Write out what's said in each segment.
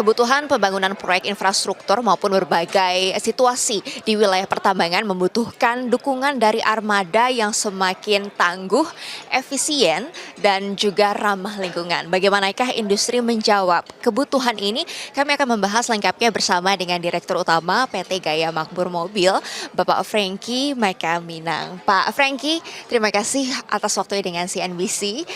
kebutuhan pembangunan proyek infrastruktur maupun berbagai situasi di wilayah pertambangan membutuhkan dukungan dari armada yang semakin tangguh, efisien, dan juga ramah lingkungan. Bagaimanakah industri menjawab kebutuhan ini? Kami akan membahas lengkapnya bersama dengan Direktur Utama PT Gaya Makmur Mobil, Bapak Franky Makaminang. Pak Franky, terima kasih atas waktunya dengan CNBC.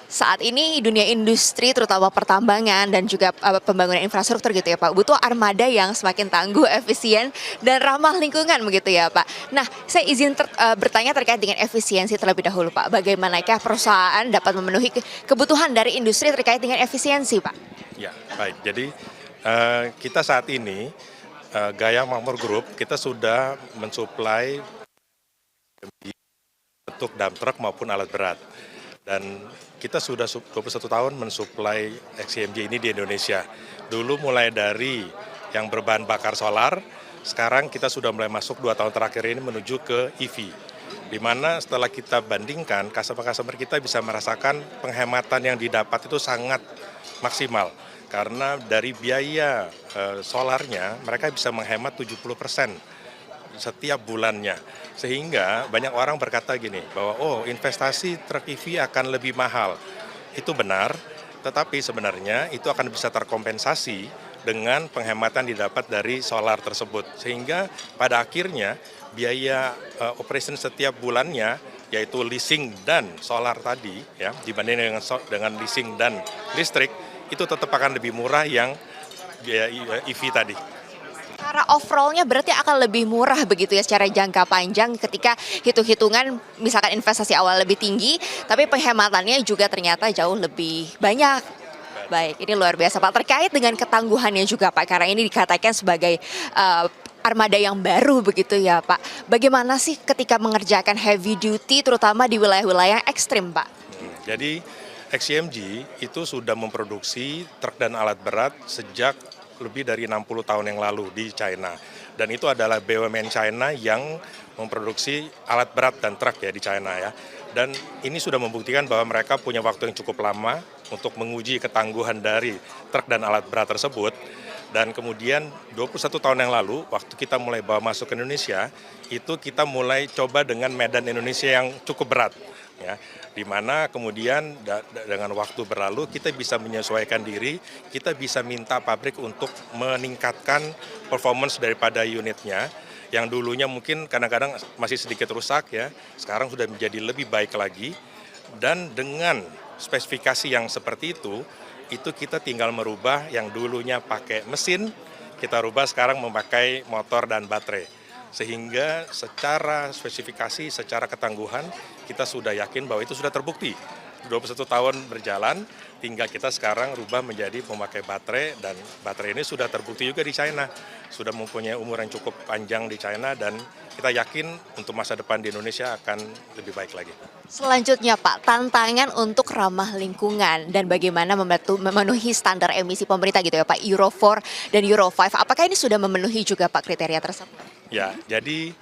Saat ini dunia industri terutama pertambangan dan juga pembangunan infrastruktur gitu ya Pak, butuh armada yang semakin tangguh, efisien, dan ramah lingkungan begitu ya Pak. Nah, saya izin bertanya terkait dengan efisiensi terlebih dahulu Pak. Bagaimanakah perusahaan dapat memenuhi kebutuhan dari industri terkait dengan efisiensi Pak? Ya, baik. Jadi kita saat ini Gaya Makmur Group kita sudah mensuplai bentuk dump truck maupun alat berat. Dan kita sudah 21 tahun mensuplai XCMG ini di Indonesia. Dulu mulai dari yang berbahan bakar solar, sekarang kita sudah mulai masuk 2 tahun terakhir ini menuju ke EV. Di mana setelah kita bandingkan, customer-customer kita bisa merasakan penghematan yang didapat itu sangat maksimal. Karena dari biaya solarnya, mereka bisa menghemat 70% setiap bulannya. Sehingga banyak orang berkata gini, bahwa investasi truk EV akan lebih mahal. Itu benar, tetapi sebenarnya itu akan bisa terkompensasi dengan penghematan didapat dari solar tersebut. Sehingga pada akhirnya biaya operation setiap bulannya, yaitu leasing dan solar tadi, ya dibanding dengan leasing dan listrik, itu tetap akan lebih murah yang biaya EV tadi. Secara overall-nya berarti akan lebih murah begitu ya secara jangka panjang ketika hitung-hitungan misalkan investasi awal lebih tinggi, tapi penghematannya juga ternyata jauh lebih banyak. Baik, ini luar biasa Pak. Terkait dengan ketangguhannya juga Pak, karena ini dikatakan sebagai armada yang baru begitu ya Pak. Bagaimana sih ketika mengerjakan heavy duty terutama di wilayah-wilayah ekstrim Pak? Jadi XCMG itu sudah memproduksi truk dan alat berat sejak lebih dari 60 tahun yang lalu di China. Dan itu adalah BUMN China yang memproduksi alat berat dan truk ya di China ya. Dan ini sudah membuktikan bahwa mereka punya waktu yang cukup lama untuk menguji ketangguhan dari truk dan alat berat tersebut. Dan kemudian 21 tahun yang lalu, waktu kita mulai bawa masuk ke Indonesia, itu kita mulai coba dengan medan Indonesia yang cukup berat. Ya, di mana kemudian dengan waktu berlalu kita bisa menyesuaikan diri, kita bisa minta pabrik untuk meningkatkan performance daripada unitnya, yang dulunya mungkin kadang-kadang masih sedikit rusak ya, sekarang sudah menjadi lebih baik lagi, dan dengan spesifikasi yang seperti itu kita tinggal merubah yang dulunya pakai mesin, kita rubah sekarang memakai motor dan baterai. Sehingga secara spesifikasi, secara ketangguhan, kita sudah yakin bahwa itu sudah terbukti. 21 tahun berjalan, tinggal kita sekarang rubah menjadi pemakai baterai, dan baterai ini sudah terbukti juga di China. Sudah mempunyai umur yang cukup panjang di China, dan kita yakin untuk masa depan di Indonesia akan lebih baik lagi. Selanjutnya Pak, tantangan untuk ramah lingkungan dan bagaimana memenuhi standar emisi pemerintah gitu ya Pak, Euro 4 dan Euro 5. Apakah ini sudah memenuhi juga Pak kriteria tersebut? Ya, jadi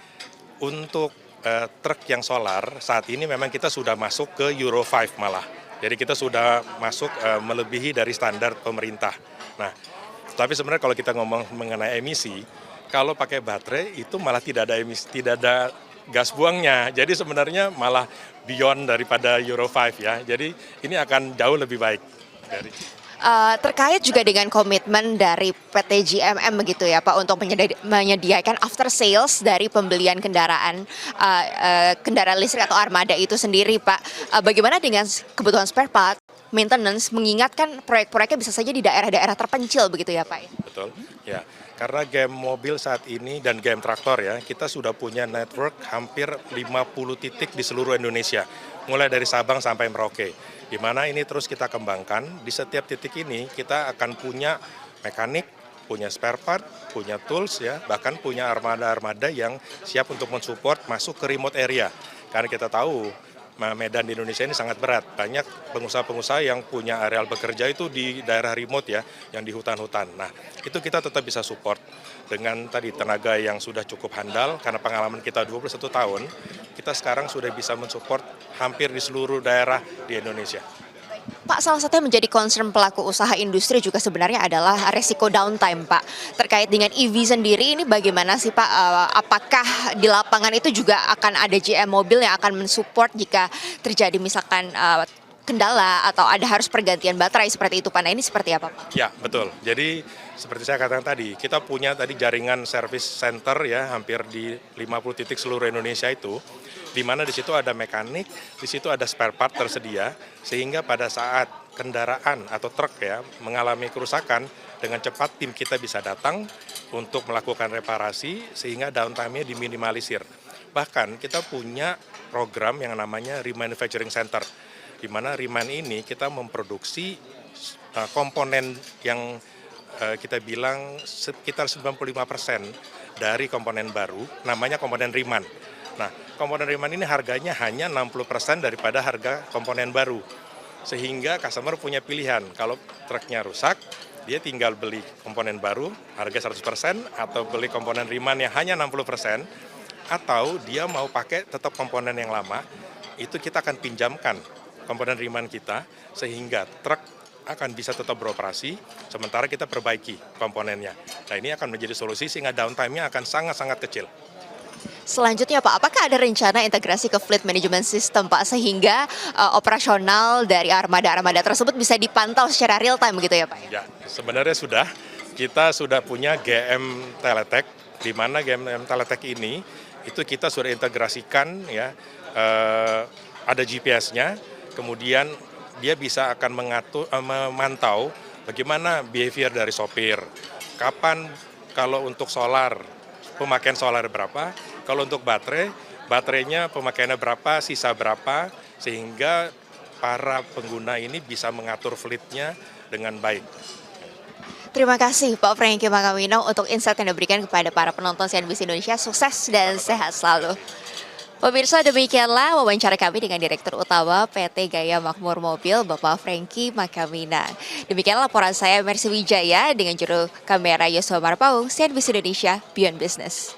untuk truk yang solar saat ini memang kita sudah masuk ke Euro 5 malah. Jadi kita sudah masuk melebihi dari standar pemerintah. Nah, tapi sebenarnya kalau kita ngomong mengenai emisi, kalau pakai baterai itu malah tidak ada emisi, tidak ada gas buangnya. Jadi sebenarnya malah beyond daripada Euro 5 ya. Jadi ini akan jauh lebih baik dari Terkait juga dengan komitmen dari PT GMM begitu ya Pak untuk menyediakan after sales dari pembelian kendaraan listrik atau armada itu sendiri Pak. Bagaimana dengan kebutuhan spare part, maintenance, mengingatkan proyek-proyeknya bisa saja di daerah-daerah terpencil begitu ya Pak? Betul, ya. Karena game mobil saat ini dan game traktor ya, kita sudah punya network hampir 50 titik di seluruh Indonesia, mulai dari Sabang sampai Merauke. Di mana ini terus kita kembangkan, di setiap titik ini kita akan punya mekanik, punya spare part, punya tools ya, bahkan punya armada-armada yang siap untuk mensupport masuk ke remote area. Karena kita tahu medan di Indonesia ini sangat berat. Banyak pengusaha-pengusaha yang punya areal bekerja itu di daerah remote ya, yang di hutan-hutan. Nah, itu kita tetap bisa support dengan tadi tenaga yang sudah cukup handal, karena pengalaman kita 21 tahun, kita sekarang sudah bisa mensupport hampir di seluruh daerah di Indonesia. Pak, salah satu yang menjadi concern pelaku usaha industri juga sebenarnya adalah resiko downtime, Pak. Terkait dengan EV sendiri ini bagaimana sih, Pak? Apakah di lapangan itu juga akan ada GM mobil yang akan mensupport jika terjadi misalkan kendala atau ada harus pergantian baterai seperti itu, Pak? Nah, ini seperti apa, Pak? Ya, betul. Jadi seperti saya katakan tadi, kita punya tadi jaringan service center ya hampir di 50 titik seluruh Indonesia itu, di mana di situ ada mekanik, di situ ada spare part tersedia, sehingga pada saat kendaraan atau truk ya mengalami kerusakan, dengan cepat tim kita bisa datang untuk melakukan reparasi sehingga downtime-nya diminimalisir. Bahkan kita punya program yang namanya Remanufacturing Center, di mana Reman ini kita memproduksi komponen yang kita bilang sekitar 95% dari komponen baru, namanya komponen Reman. Nah, komponen Reman ini harganya hanya 60% daripada harga komponen baru. Sehingga customer punya pilihan, kalau truknya rusak, dia tinggal beli komponen baru, harga 100%, atau beli komponen Reman yang hanya 60%, atau dia mau pakai tetap komponen yang lama, itu kita akan pinjamkan komponen Reman kita, sehingga truk akan bisa tetap beroperasi, sementara kita perbaiki komponennya. Nah, ini akan menjadi solusi sehingga downtime-nya akan sangat-sangat kecil. Selanjutnya, Pak, apakah ada rencana integrasi ke fleet management system, Pak, sehingga operasional dari armada-armada tersebut bisa dipantau secara real time gitu ya, Pak? Ya, sebenarnya sudah. Kita sudah punya GM Teletek, di mana GM Teletek ini itu kita sudah integrasikan ya, ada GPS-nya, kemudian dia bisa akan memantau bagaimana behavior dari sopir, kapan kalau untuk solar, pemakaian solar berapa, kalau untuk baterainya pemakaiannya berapa, sisa berapa, sehingga para pengguna ini bisa mengatur fleet-nya dengan baik. Terima kasih Pak Franky Manggawinong untuk insight yang diberikan kepada para penonton CNBC Indonesia. Sukses dan sehat selalu. Pemirsa, demikianlah wawancara kami dengan Direktur Utama PT Gaya Makmur Mobil, Bapak Franky Manggawinong. Demikianlah laporan saya, Mercy Wijaya, dengan juru kamera Yosua Marpaung, CNBC Indonesia, Beyond Business.